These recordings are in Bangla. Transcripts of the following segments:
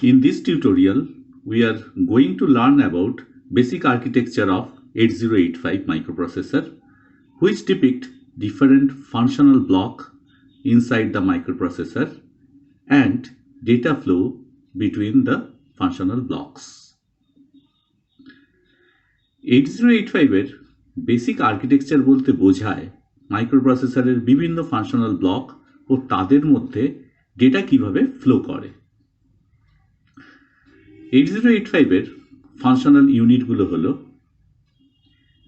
In this tutorial, we are going to learn about basic architecture of 8085 microprocessor, which depict different functional block inside the microprocessor and data flow between the functional blocks. 8085 এর বেসিক আর্কিটেকচার বলতে বোঝায় মাইক্রোপ্রসেসরের বিভিন্ন ফাংশনাল ব্লক ও তাদের মধ্যে ডেটা কিভাবে ফ্লো করে। 8085 এর ফাংশনাল ইউনিটগুলো হলো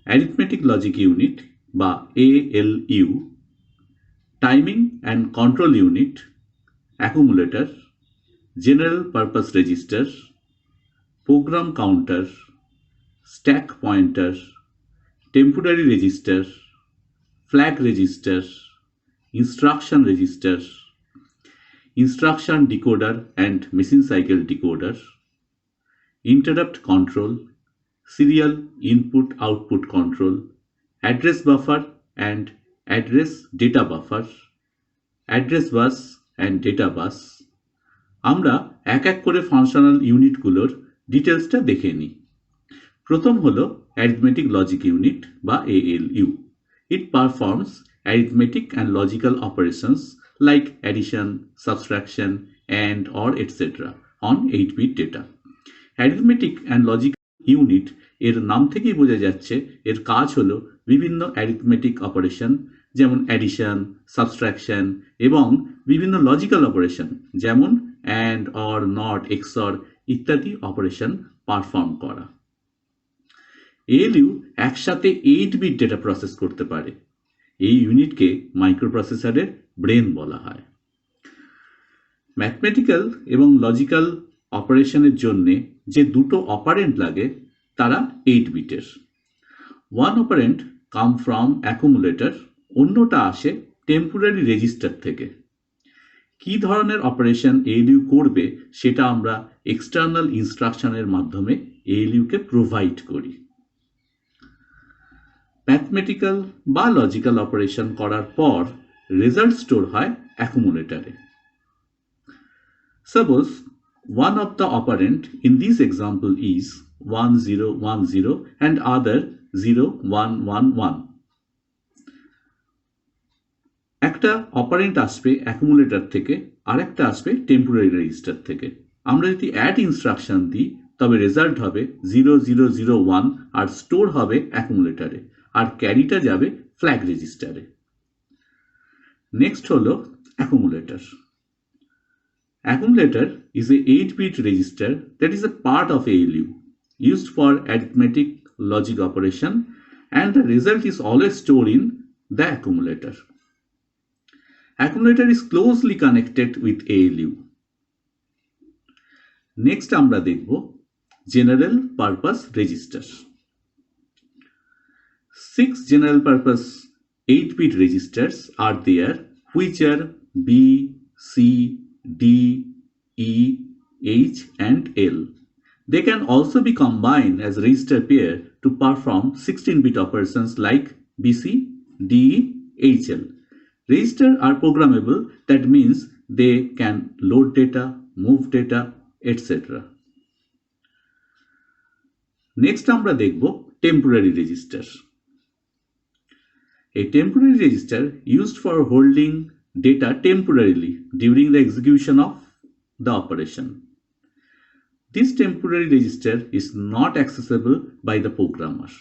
অ্যারিথমেটিক লজিক ইউনিট বা ALU, timing and control unit, accumulator, general purpose register, program counter, stack pointer, temporary register, flag register, instruction register, instruction decoder and machine cycle decoder, interrupt control, serial input-output control, address buffer and address data buffer, address bus and data bus. আমরা এক এক করে ফাংশনাল ইউনিটগুলোর ডিটেলসটা দেখে নিই। প্রথম হলো অ্যারিথমেটিক লজিক ইউনিট বা ALU. It performs arithmetic and logical operations like addition, subtraction, and or etc. on 8-bit data. Arithmetic and logical unit এর নাম থেকেই বোঝা যাচ্ছে এর কাজ হলো বিভিন্ন অ্যারিথমেটিক অপারেশন যেমন অ্যাডিশন, সাবস্ট্রাকশন এবং বিভিন্ন লজিক্যাল অপারেশন যেমন অ্যান্ড, অর, নট, এক্সর ইত্যাদি অপারেশন পারফর্ম করা। ALU একসাথে 8-বিট ডেটা প্রসেস করতে পারে। এই ইউনিটকে মাইক্রোপ্রসেসরের ব্রেন বলা হয়। ম্যাথমেটিক্যাল এবং লজিক্যাল অপারেশনের জন্য যে দুটো অপারেন্ট লাগে তারা 8-বিটের। One operand come from accumulator, অন্যটা আসে টেম্পোরারি রেজিস্টার থেকে। কি ধরনের অপারেশন ALU করবে সেটা আমরা এক্সটার্নাল ইনস্ট্রাকশনের মাধ্যমে ALU-কে প্রোভাইড করি। ম্যাথমেটিক্যাল বা লজিক্যাল অপারেশন করার পর রেজাল্ট স্টোর হয় অ্যাকুমুলেটরে। Suppose one of the operand in this example is 1010 and other 0111. একটা অপারেন্ট আসবে অ্যাকুমুলেটর থেকে আর একটা আসবে টেম্পোরারি রেজিস্টার থেকে। আমরা যদি অ্যাড ইনস্ট্রাকশন দিই তবে রেজাল্ট হবে 0001 আর স্টোর হবে অ্যাকুমুলেটরে আর ক্যারিটা যাবে ফ্ল্যাগ রেজিস্টারে। নেক্সট হলো accumulator. Accumulator is a 8-bit register that is a part of ALU used for arithmetic logic operation and the result is always stored in the accumulator. Accumulator is closely connected with ALU. Next আমরা দেখব general purpose register. 6 general purpose 8-bit registers are there which are B, C, D, E, H and L. They can also be combined as register pair to perform 16-bit operations like BC, DE, HL. Registers are programmable, that means they can load data, move data, etc. Next আমরা দেখব temporary register. A temporary register used for holding data temporarily during the execution of the operation. This temporary register is not accessible by the programmer.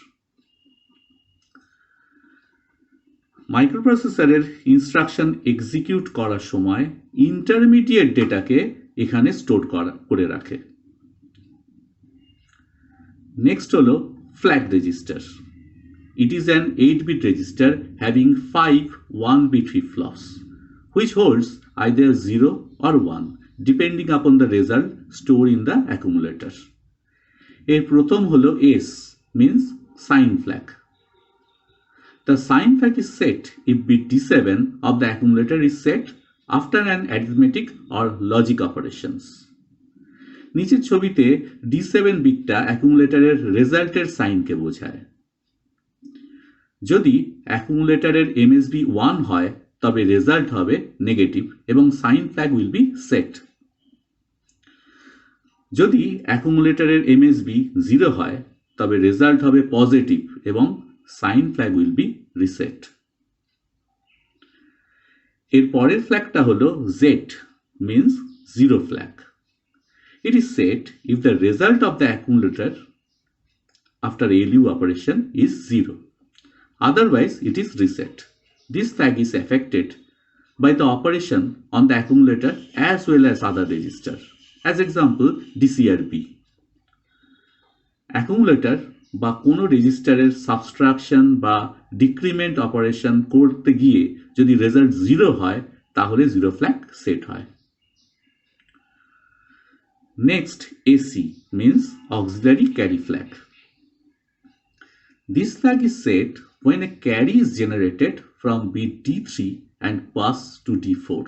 মাইক্রোপ্রসেসরের ইনস্ট্রাকশন এক্সিকিউট করার সময় ইন্টারমিডিয়েট ডেটাকে এখানে স্টোর করে রাখে। নেক্সট হলো flag register. It is an 8-bit register having 5 1-bit flip-flops, which holds either 0 or 1 depending upon the result stored in the accumulator. এর প্রথম হলো S means sign flag. The sign flag is set if bit D7 of the accumulator is set after an arithmetic or logic operations. নিচের ছবিতে D7 বিটটা অ্যাকুমুলেটরের রেজাল্টের সাইনকে বোঝায়। যদি অ্যাকুমুলেটরের MSB 1 হয় তবে রেজাল্ট হবে নেগেটিভ এবং sign flag will be set. যদি অ্যাকুমুলেটরের এমএসবি 0 হয় তবে রেজাল্ট হবে পজিটিভ এবং sign flag will be reset. এর পরের ফ্ল্যাগটা হলো Z means zero flag. It is set if the result of the accumulator after ALU operation is 0. Otherwise, it is reset. This flag is affected by the operation on the accumulator as well as other register. As example, DCRB. Accumulator বা কোনো রেজিস্টারের সাবস্ট্রাকশন বা ডিক্রিমেন্ট অপারেশন করতে গিয়ে যদি রেজাল্ট 0 হয় তাহলে 0 ফ্ল্যাগ সেট হয়। Next, AC means auxiliary carry flag. This flag is set when a carry is generated from bit D3 and pass to D4.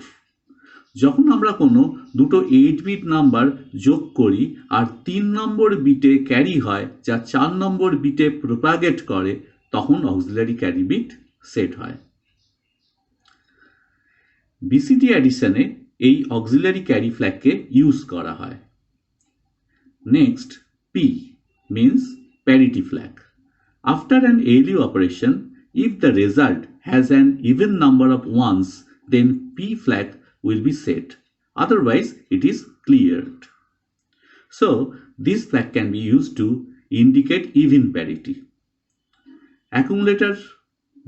যখন আমরা কোনো দুটো 8 বিট নাম্বার যোগ করি আর 3 নম্বর বিটে ক্যারি হয় যা 4 নম্বর বিটে প্রোপাগেট করে তখন অক্সিলারি ক্যারি বিট সেট হয়। বিসিডি অ্যাডিশনে এই অক্সিলারি ক্যারি ফ্ল্যাগকে ইউজ করা হয়। Next, P means parity flag. After an ALU operation, if the result has an even number of ones, then P flag will be set. Otherwise, it is cleared. So, this flag can be used to indicate even parity. Accumulator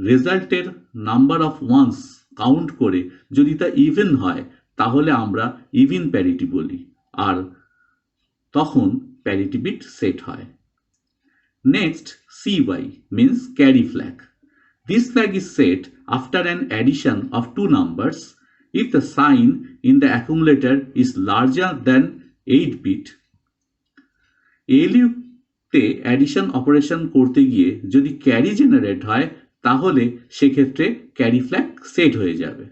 রেজাল্টের নাম্বার অফ ওয়ান্স কাউন্ট করে যদি তা ইভেন হয় তাহলে আমরা ইভেন প্যারিটি বলি আর তখন প্যারিটি বিট সেট হয়। Next, CY means carry flag. This flag is set after an addition of two numbers if the sign in the accumulator is larger than 8 bit. ALU তে অ্যাডিশন অপারেশন করতে গিয়ে যদি ক্যারি জেনারেট হয় তাহলে সেক্ষেত্রে ক্যারি ফ্ল্যাগ সেট হয়ে যাবে।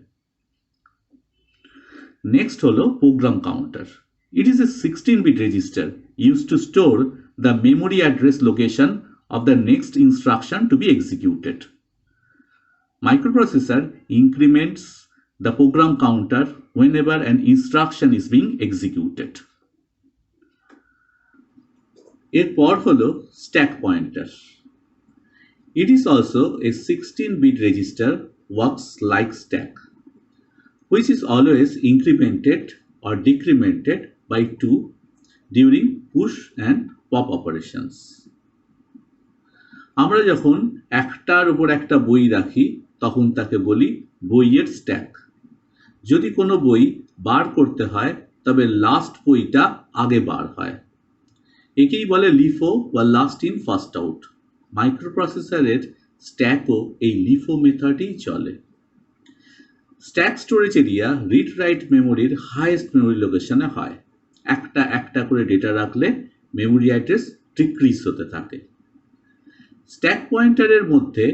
নেক্সট হলো program counter. It is a 16-bit register used to store the memory address location of the next instruction to be executed. Microprocessor increments the program counter whenever an instruction is being executed. এরপর হলো stack pointer. It is also a 16-bit register works like stack, which is always incremented or decremented by 2 during push and pop operations. আমরা যখন একটার উপর একটা বই রাখি তখন তাকে বলি বইয়ের স্ট্যাক। যদি কোনো বই বার করতে হয় তবে লাস্ট বইটা আগে বার হয়, একেই বলে লিফো বা লাস্ট ইন ফার্স্ট আউট। মাইক্রোপ্রসেসরের স্ট্যাকও এই লিফো মেথডেই চলে। Stack storage area read write মেমোরির হাইয়েস্ট মেমোরি লোকেশনে হয়। একটা একটা করে ডেটা রাখলে মেমোরি অ্যাড্রেস ডিক্রিজ হতে থাকে। স্ট্যাক পয়েন্টারের মধ্যে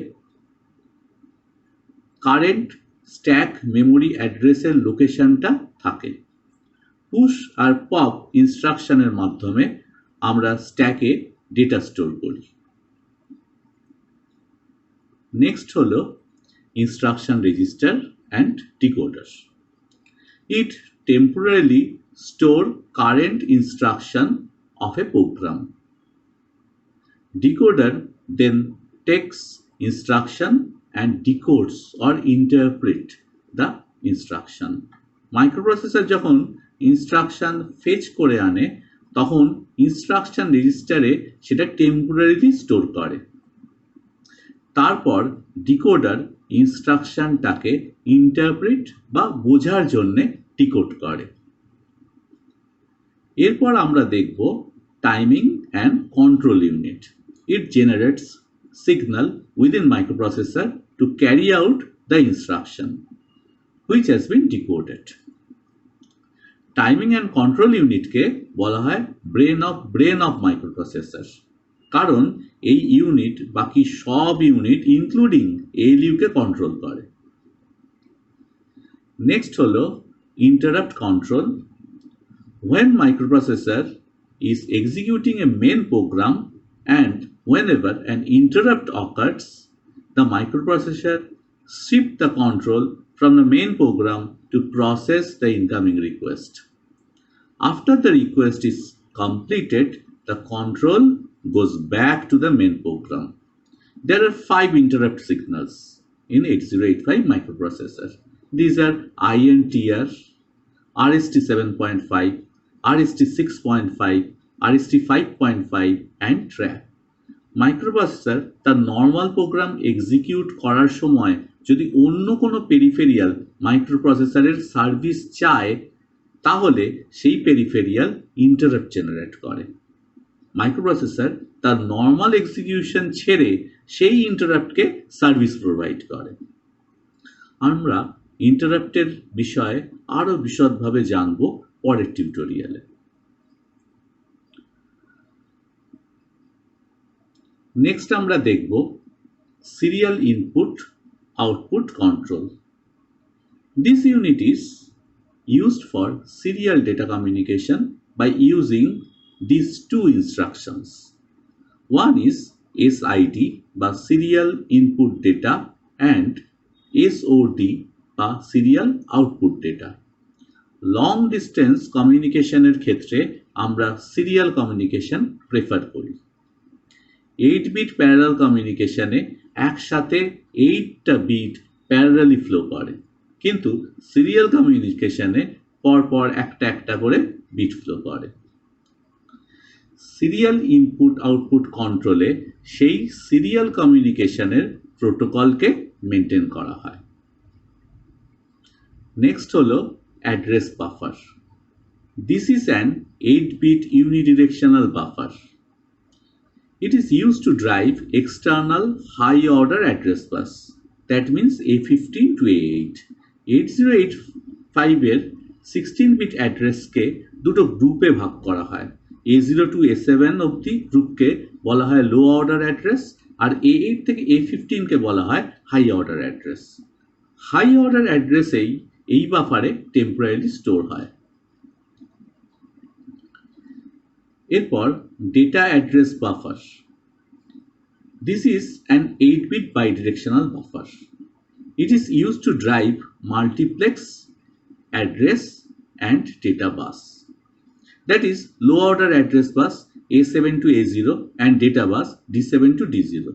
কারেন্ট স্ট্যাক মেমোরি অ্যাড্রেসের লোকেশনটা থাকে। পুশ আর পপ ইনস্ট্রাকশনের মাধ্যমে আমরা স্ট্যাকে ডেটা স্টোর করি। নেক্সট হলো instruction register and decoder. It temporarily stores current instruction of a program. Decoder then takes instruction and decodes or interpret the instruction. Microprocessor যখন instruction fetch করে আনে তখন instruction রেজিস্টারে সেটা টেম্পোরারিলি স্টোর করে। তারপর ডিকোডার ইনস্ট্রাকশনটাকে ইন্টারপ্রিট বা বোঝার জন্য ডিকোড করে। এরপর আমরা দেখব timing and control unit. It generates signal within microprocessor to carry out the instruction which has been decoded. Timing and control ইউনিটকে বলা হয় ব্রেন অফ মাইক্রোপ্রসেসর, কারণ এই ইউনিট বাকি সব ইউনিট ইনক্লুডিং এএলইউকে কন্ট্রোল করে। নেক্সট হলো interrupt control. When microprocessor is executing a main program and whenever an interrupt occurs, the microprocessor shifts the control from the main program to process the incoming request. After the request is completed, the control goes back to the main program. There are 5 interrupt signals in 8085 microprocessor. These are INTR, RST 7.5, RST 6.5, RST 5.5 and TRAP. Microprocessor তার নর্মাল প্রোগ্রাম এক্সিকিউট করার সময় যদি অন্য কোনো পেরিফেরিয়াল মাইক্রোপ্রসেসরের সার্ভিস চায় তাহলে সেই পেরিফেরিয়াল ইন্টারাপ্ট জেনারেট করে। মাইক্রোপ্রসেসর তার নর্মাল এক্সিকিউশন ছেড়ে সেই ইন্টারাপ্টকে সার্ভিস প্রোভাইড করে। আমরা ইন্টারাপ্টের বিষয়ে আরও বিশদভাবে জানব পরের টিউটোরিয়ালে। নেক্সট আমরা দেখব serial input output control. This unit is used for serial data communication by using these two instructions. One is SID বা serial input data and SOD বা serial output data. Long distance কমিউনিকেশনের ক্ষেত্রে আমরা সিরিয়াল কমিউনিকেশন প্রেফার করি। 8-bit প্যারালাল কমিউনিকেশনে একসাথে 8টা বিট প্যারালালি ফ্লো করে, কিন্তু সিরিয়াল কমিউনিকেশনে পরপর একটা একটা করে বিট ফ্লো করে। সিরিয়াল ইনপুট আউটপুট কন্ট্রোলে সেই সিরিয়াল কমিউনিকেশনের প্রোটোকলকে মেনটেন করা হয়। নেক্সট হলো address buffer. This is an 8-bit unidirectional buffer. It is used to drive external high order address bus, that means A15 to A8. 8085 এর 16-bit অ্যাড্রেসকে দুটো গ্রুপে ভাগ করা হয়। A0 to A7 অবধি গ্রুপকে বলা হয় লো অর্ডার অ্যাড্রেস, আর A8 থেকে A15 কে বলা হয় high order address. High order অ্যাড্রেসেই এই বাফারে টেম্পোরারিলি স্টোর হয়। এরপর data address buffer. This is an 8-bit bidirectional buffer. It is used to drive multiplex address and data bus. That is low order address bus A7 to A0 and data bus D7 to D0.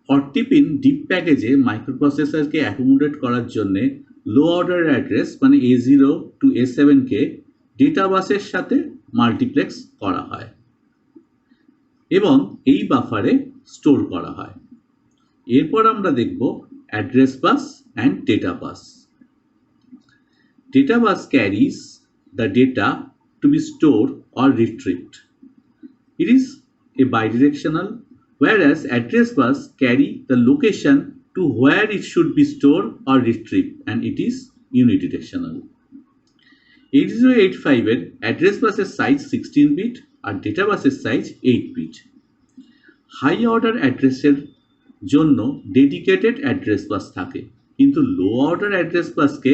40-pin deep প্যাকেজে মাইক্রোপ্রসেসরকে অ্যাকোমোডেট করার জন্য লো অর্ডার অ্যাড্রেস মানে A0 to A7 K data বাসের সাথে মাল্টিপ্লেক্স করা হয় এবং এই বাফারে স্টোর করা হয়। এরপর আমরা দেখব address bus and data bus. Data bus carries the data to be store or retrieved. It is a bidirectional, whereas address bus carry the location to where it should be stored or retrieved, and it is unidirectional. 8085 এর অ্যাড্রেস বাসের সাইজ 16-bit আর ডেটা বাসের সাইজ 8-bit। হাই অর্ডার অ্যাড্রেসের জন্য ডেডিকেটেড অ্যাড্রেস বাস থাকে, কিন্তু লো অর্ডার অ্যাড্রেস বাসকে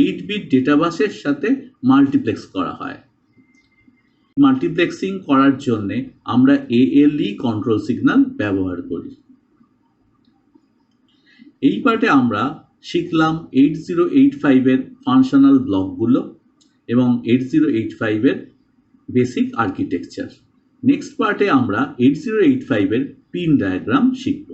8-bit ডেটা বাসের সাথে মাল্টিপ্লেক্স করা হয়। মাল্টিপ্লেক্সিং করার জন্য আমরা ALE কন্ট্রোল সিগন্যাল ব্যবহার করি। এই পার্টে আমরা শিখলাম 8085 এর ফাংশনাল ব্লকগুলো এবং 8085 এর বেসিক আর্কিটেকচার। নেক্সট পার্টে আমরা 8085 এর পিন ডায়াগ্রাম শিখব।